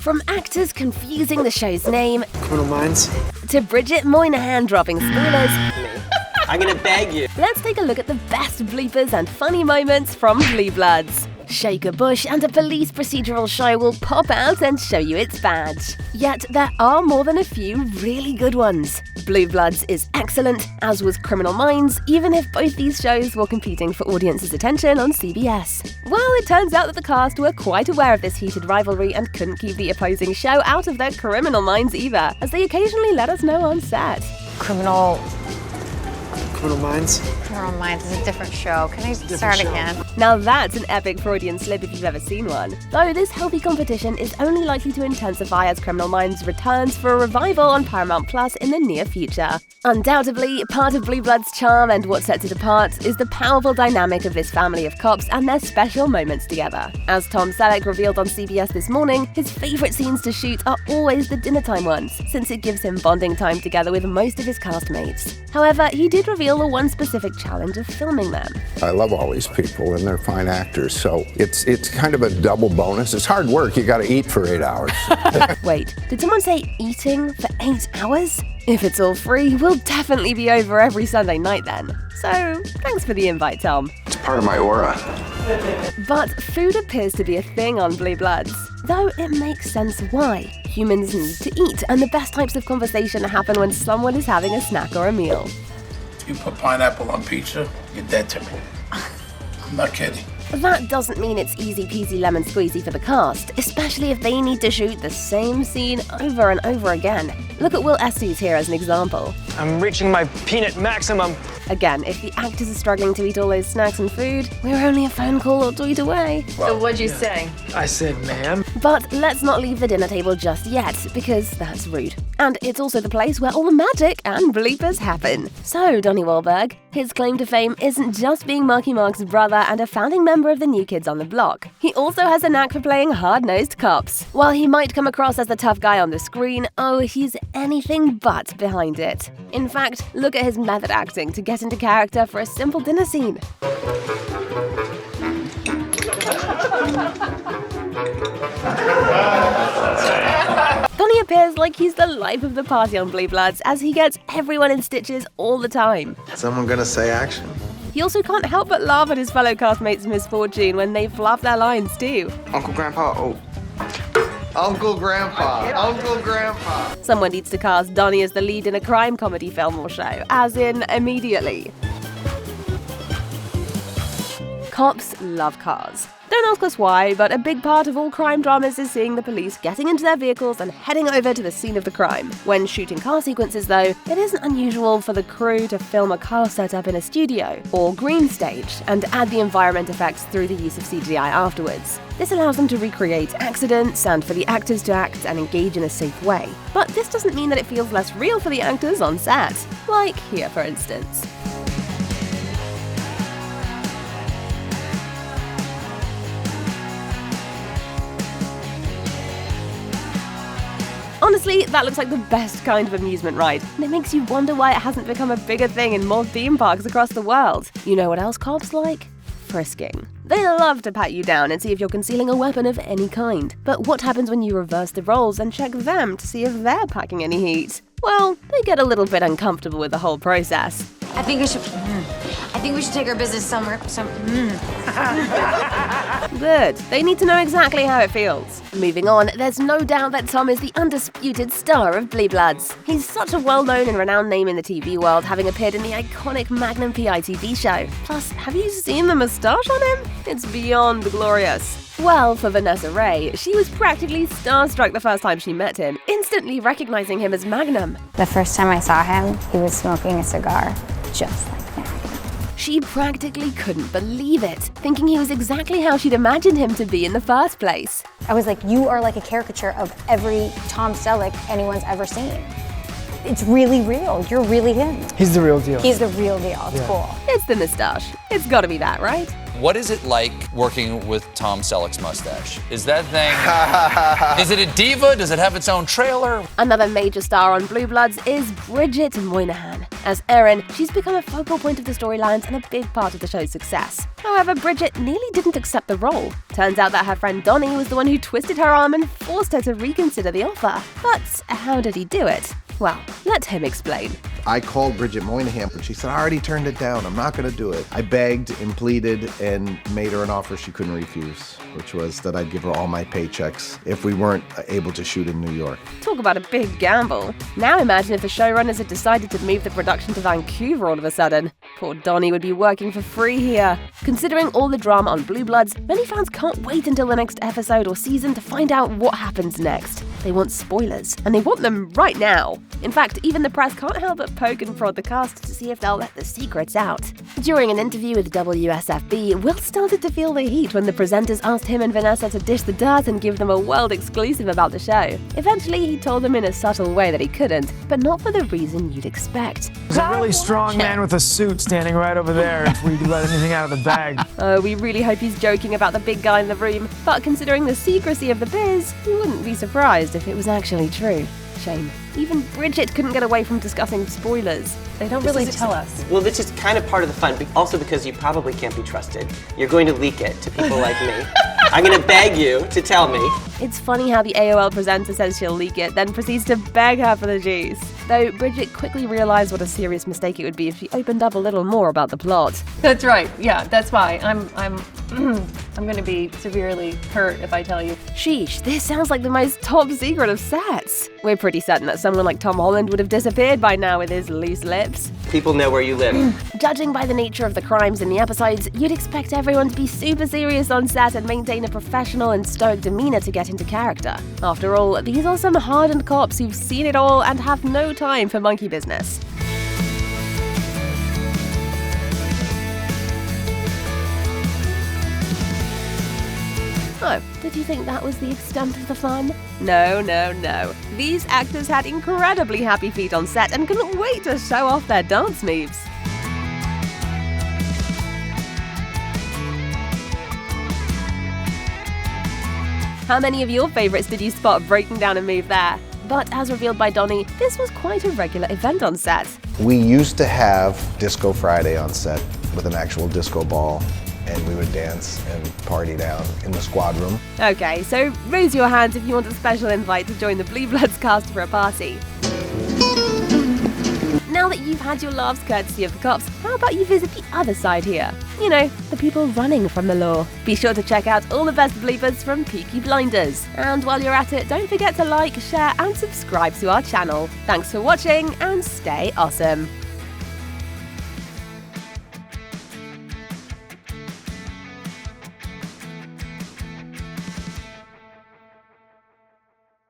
From actors confusing the show's name, Criminal Minds, to Bridget Moynahan dropping spoilers, I'm gonna beg you. let's take a look at the best bloopers and funny moments from Blue Bloods. Shake a bush and a police procedural show will pop out and show you its badge. Yet there are more than a few really good ones. Blue Bloods is excellent, as was Criminal Minds, even if both these shows were competing for audiences' attention on CBS. Well, it turns out that the cast were quite aware of this heated rivalry and couldn't keep the opposing show out of their criminal minds either, as they occasionally let us know on set. Criminal Minds. Criminal Minds is a different show. Can I start again? Now that's an epic Freudian slip if you've ever seen one. Though this healthy competition is only likely to intensify as Criminal Minds returns for a revival on Paramount Plus in the near future. Undoubtedly, part of Blue Blood's charm and what sets it apart is the powerful dynamic of this family of cops and their special moments together. As Tom Selleck revealed on CBS this morning, his favourite scenes to shoot are always the dinnertime ones, since it gives him bonding time together with most of his castmates. However, he did reveal the one specific challenge of filming them. I love all these people and they're fine actors, so it's kind of a double bonus. It's hard work, you gotta eat for 8 hours. Wait, did someone say eating for 8 hours? If it's all free, we'll definitely be over every Sunday night then. So, thanks for the invite, Tom. It's part of my aura. But food appears to be a thing on Blue Bloods, though it makes sense why. Humans need to eat, and the best types of conversation happen when someone is having a snack or a meal. If you put pineapple on pizza, you're dead to me. I'm not kidding. That doesn't mean it's easy peasy lemon squeezy for the cast, especially if they need to shoot the same scene over and over again. Look at Estes here as an example. I'm reaching my peanut maximum. Again, if the actors are struggling to eat all those snacks and food, we're only a phone call or tweet away. So what'd you say? I said, ma'am. But let's not leave the dinner table just yet, because that's rude. And it's also the place where all the magic and bloopers happen. So, Donnie Wahlberg, his claim to fame isn't just being Marky Mark's brother and a founding member of the New Kids on the Block. He also has a knack for playing hard-nosed cops. While he might come across as the tough guy on the screen, oh, he's anything but behind it. In fact, look at his method acting to get into character for a simple dinner scene. Donnie appears like he's the life of the party on Blue Bloods, as he gets everyone in stitches all the time. Someone gonna say action? He also can't help but laugh at his fellow castmates' misfortune when they fluff their lines too. Uncle Grandpa, oh. Uncle Grandpa. Someone needs to cast Donnie as the lead in a crime comedy film or show, as in immediately. Cops love cars. Don't ask us why, but a big part of all crime dramas is seeing the police getting into their vehicles and heading over to the scene of the crime. When shooting car sequences, though, it isn't unusual for the crew to film a car setup in a studio or green stage and add the environment effects through the use of CGI afterwards. This allows them to recreate accidents and for the actors to act and engage in a safe way. But this doesn't mean that it feels less real for the actors on set. Like here, for instance. Honestly, that looks like the best kind of amusement ride, and it makes you wonder why it hasn't become a bigger thing in more theme parks across the world. You know what else cops like? Frisking. They love to pat you down and see if you're concealing a weapon of any kind. But what happens when you reverse the roles and check them to see if they're packing any heat? Well, they get a little bit uncomfortable with the whole process. I think we should take our business somewhere. Good. They need to know exactly how it feels. Moving on, there's no doubt that Tom is the undisputed star of Blue Bloods. He's such a well-known and renowned name in the TV world, having appeared in the iconic Magnum PI TV show. Plus, have you seen the moustache on him? It's beyond glorious. Well, for Vanessa Ray, she was practically starstruck the first time she met him, instantly recognizing him as Magnum. The first time I saw him, he was smoking a cigar, just like Magnum. She practically couldn't believe it, thinking he was exactly how she'd imagined him to be in the first place. I was like, you are like a caricature of every Tom Selleck anyone's ever seen. It's really real. You're really him. He's the real deal. He's the real deal. It's cool. It's the moustache. It's gotta be that, right? What is it like working with Tom Selleck's mustache? Is that thing, is it a diva? Does it have its own trailer? Another major star on Blue Bloods is Bridget Moynahan. As Erin, she's become a focal point of the storylines and a big part of the show's success. However, Bridget nearly didn't accept the role. Turns out that her friend Donnie was the one who twisted her arm and forced her to reconsider the offer. But how did he do it? Well, let him explain. I called Bridget Moynihan, but she said, I already turned it down. I'm not going to do it. I begged and pleaded and made her an offer she couldn't refuse, which was that I'd give her all my paychecks if we weren't able to shoot in New York. Talk about a big gamble. Now imagine if the showrunners had decided to move the production to Vancouver all of a sudden. Poor Donnie would be working for free here. Considering all the drama on Blue Bloods, many fans can't wait until the next episode or season to find out what happens next. They want spoilers, and they want them right now. In fact, even the press can't help but poke and prod the cast to see if they'll let the secrets out. During an interview with WSFB, Will started to feel the heat when the presenters asked him and Vanessa to dish the dirt and give them a world exclusive about the show. Eventually, he told them in a subtle way that he couldn't, but not for the reason you'd expect. There's a really strong man with a suit standing right over there if we let anything out of the bag. Oh, we really hope he's joking about the big guy in the room, but considering the secrecy of the biz, you wouldn't be surprised if it was actually true. Shame. Even Bridget couldn't get away from discussing spoilers. They don't really tell us. Well, this is kind of part of the fun, but also because you probably can't be trusted. You're going to leak it to people like me. I'm going to beg you to tell me. It's funny how the AOL presenter says she'll leak it, then proceeds to beg her for the juice. Though Bridget quickly realized what a serious mistake it would be if she opened up a little more about the plot. That's right. Yeah, that's why. I'm going to be severely hurt if I tell you. Sheesh, this sounds like the most top secret of sets. We're pretty certain that someone like Tom Holland would have disappeared by now with his loose lips. People know where you live. Judging by the nature of the crimes in the episodes, you'd expect everyone to be super serious on set and maintain a professional and stoic demeanor to get into character. After all, these are some hardened cops who've seen it all and have no time for monkey business. Oh, did you think that was the extent of the fun? No, no, no. These actors had incredibly happy feet on set and couldn't wait to show off their dance moves. How many of your favorites did you spot breaking down a move there? But as revealed by Donnie, this was quite a regular event on set. We used to have Disco Friday on set with an actual disco ball, and we would dance and party down in the squad room. Okay, so raise your hands if you want a special invite to join the Blue Bloods cast for a party. Now that you've had your laughs courtesy of the cops, how about you visit the other side here? You know, the people running from the law. Be sure to check out all the best bloopers from Peaky Blinders. And while you're at it, don't forget to like, share and subscribe to our channel. Thanks for watching and stay awesome.